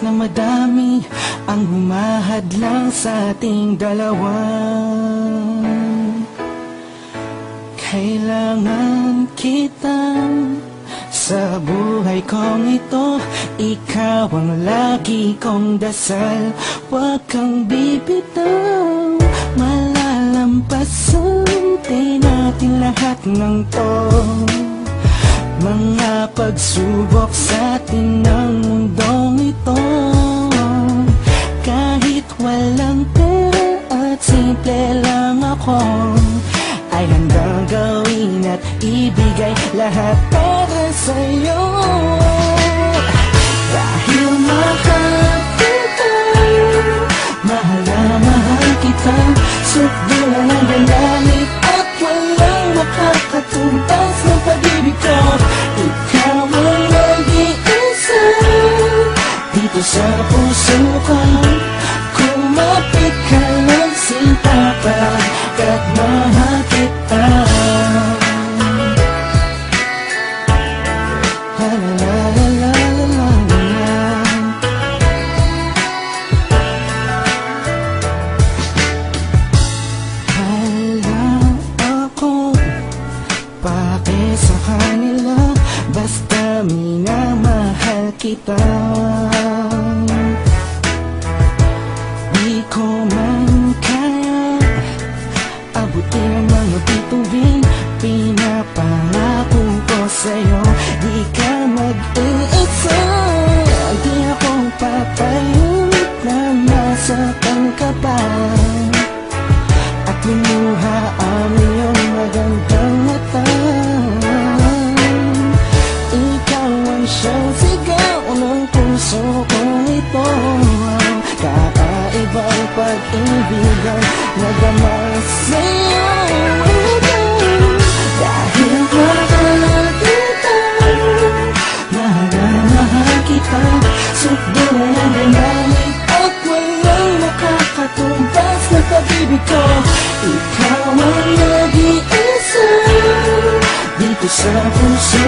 na madami ang humahadlang sa ating dalawa. Kailangan kita sa buhay kong ito. Ikaw ang lagi kong dasal. Huwag kang bibitaw, malalampasan din natin lahat ng to. Mga pagsubok sa atin ng mundong ito. Kahit walang pera at simple lang ako, ay handang gawin at ibigay lahat para sa'yo. Dahil mahal kita, mahal na mahal kita. Sukdulan ang galit at walang makakatumbas ng pag-ibig ko. Ikaw ang nag-iisa dito sa puso ko. Kumapit ka ng sinta pagkat mahal kita. La la la la la la la. Hala ako pake sa kanila, basta minamahal kita. Di ko man kaya abutin ang mga bituin. Pinapangako ko sa'yo, di ka mag-iisa. Di ako papayag na masaktan ka pa at lumuha ang iyong magandang mata. Ikaw ang siyang sigaw ng puso kong ito. Kakaibang pag-ibig ang nadama sa'yo. Dahil mahal kita, mahal na mahal kita. Sukdulan ang galit at walang makakatumbas na pag-ibig ko. Ikaw ang nag-iisa dito sa puso